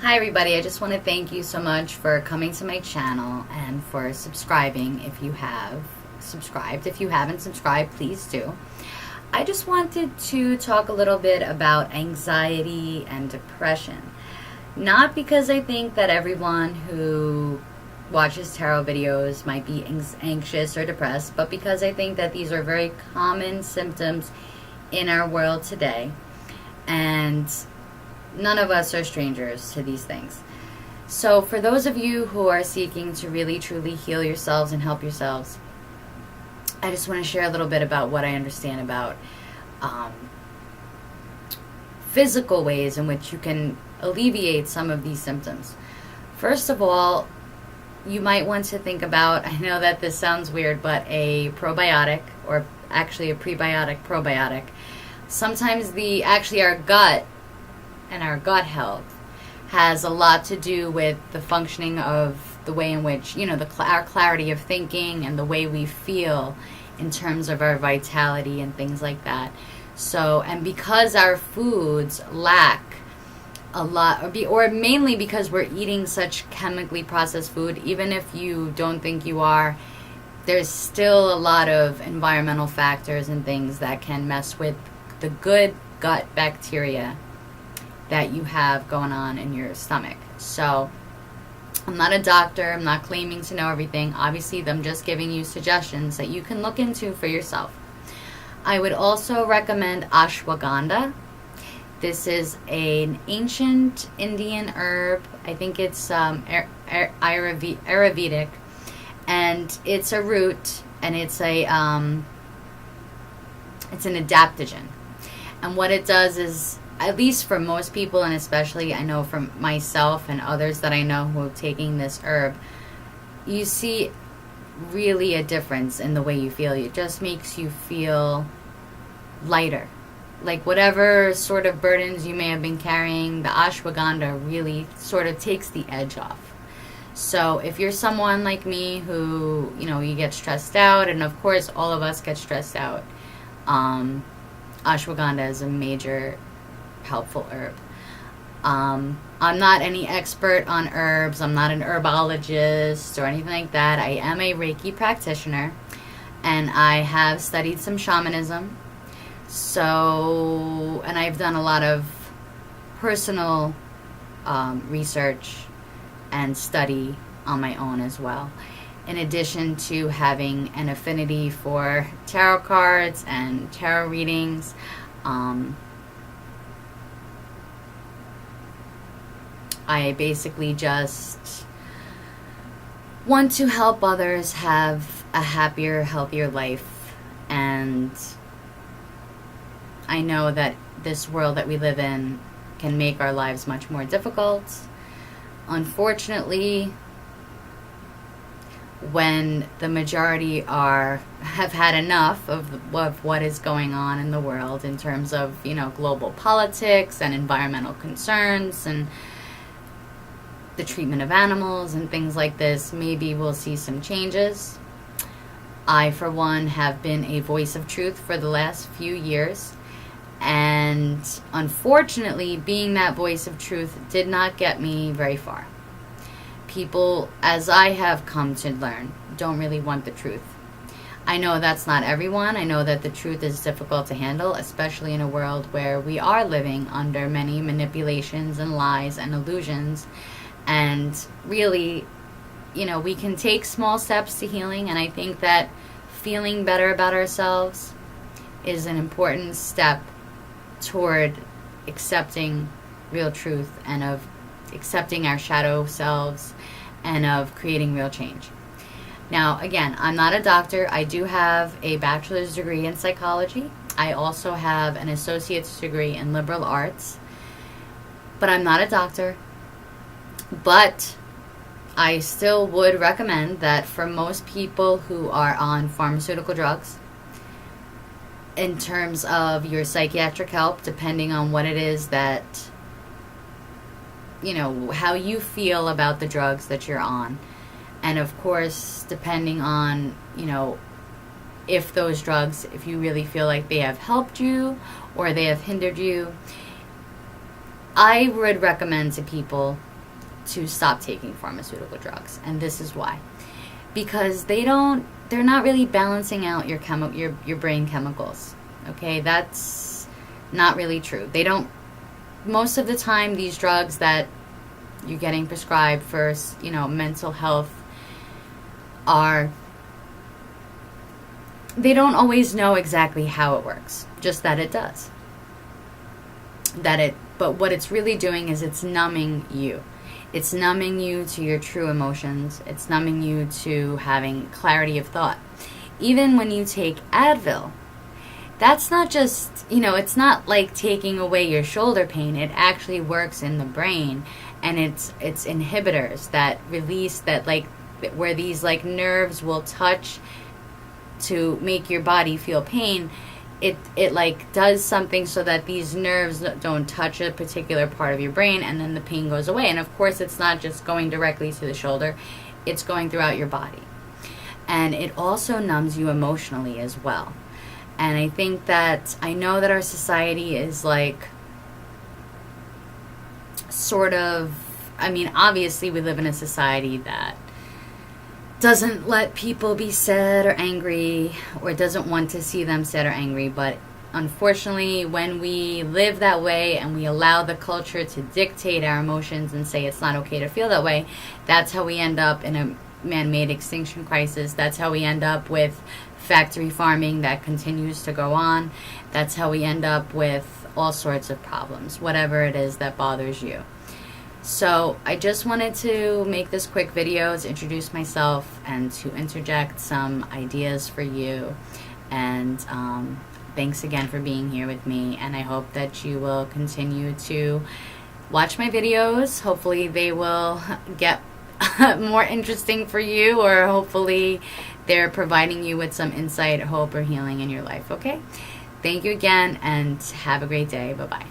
Hi everybody, I just want to thank you so much for coming to my channel and for subscribing if you have subscribed. If you haven't subscribed, please do. I just wanted to talk a little bit about anxiety and depression. Not because I think that everyone who watches tarot videos might be anxious or depressed, but because I think that these are very common symptoms in our world today. And none of us are strangers to these things. So for those of you who are seeking to really truly heal yourselves and help yourselves, I just want to share a little bit about what I understand about physical ways in which you can alleviate some of these symptoms. First of all, you might want to think about, I know that this sounds weird, but a probiotic, or actually a prebiotic probiotic. Sometimes our gut and our gut health has a lot to do with the functioning of the way in which, our clarity of thinking and the way we feel in terms of our vitality and things like that. So, and because our foods lack a lot, or mainly because we're eating such chemically processed food, even if you don't think you are, there's still a lot of environmental factors and things that can mess with the good gut bacteria that you have going on in your stomach. So I'm not a doctor, I'm not claiming to know everything. Obviously, I'm just giving you suggestions that you can look into for yourself. I would also recommend ashwagandha. This is an ancient Indian herb. I think it's Ayurvedic, and it's a root, and it's an adaptogen. And what it does is, at least for most people, and especially I know from myself and others that I know who are taking this herb, you see really a difference in the way you feel. It just makes you feel lighter. Like whatever sort of burdens you may have been carrying, the ashwagandha really sort of takes the edge off. So if you're someone like me who, you get stressed out, and of course all of us get stressed out, ashwagandha is a major helpful herb. I'm not any expert on herbs. I'm not an herbologist or anything like that. I am a Reiki practitioner, and I have studied some shamanism. So, and I've done a lot of personal research and study on my own as well, in addition to having an affinity for tarot cards and tarot readings. I basically just want to help others have a happier, healthier life. And I know that this world that we live in can make our lives much more difficult. Unfortunately, when the majority have had enough of what is going on in the world in terms of, global politics and environmental concerns and the treatment of animals and things like this, maybe we'll see some changes. I, for one, have been a voice of truth for the last few years, and unfortunately, being that voice of truth did not get me very far. People, as I have come to learn, don't really want the truth. I know that's not everyone. I know that the truth is difficult to handle, especially in a world where we are living under many manipulations and lies and illusions. And really, we can take small steps to healing, and I think that feeling better about ourselves is an important step toward accepting real truth and of accepting our shadow selves and of creating real change. Now, again, I'm not a doctor. I do have a bachelor's degree in psychology. I also have an associate's degree in liberal arts, but I'm not a doctor. But I still would recommend that for most people who are on pharmaceutical drugs, in terms of your psychiatric help, depending on what it is that, how you feel about the drugs that you're on. And of course, depending on, if those drugs, if you really feel like they have helped you or they have hindered you, I would recommend to people to stop taking pharmaceutical drugs. And this is why. Because they're not really balancing out your brain chemicals. Okay, that's not really true. They don't, most of the time, these drugs that you're getting prescribed for, mental health they don't always know exactly how it works, just that it does. But what it's really doing is it's numbing you. It's numbing you to your true emotions. It's numbing you to having clarity of thought. Even when you take Advil, that's not just, it's not like taking away your shoulder pain. It actually works in the brain, and it's inhibitors that release that, like, where these like nerves will touch to make your body feel pain. It like does something so that these nerves don't touch a particular part of your brain, and then the pain goes away. And of course, it's not just going directly to the shoulder, it's going throughout your body. And it also numbs you emotionally as well. And I know that our society is like obviously we live in a society that doesn't let people be sad or angry, or doesn't want to see them sad or angry. But unfortunately, when we live that way and we allow the culture to dictate our emotions and say it's not okay to feel that way, that's how we end up in a man-made extinction crisis. That's how we end up with factory farming that continues to go on. That's how we end up with all sorts of problems, whatever it is that bothers you. So I just wanted to make this quick video to introduce myself and to interject some ideas for you. And thanks again for being here with me. And I hope that you will continue to watch my videos. Hopefully they will get more interesting for you, or hopefully they're providing you with some insight, hope, or healing in your life. Okay? Thank you again, and have a great day. Bye-bye.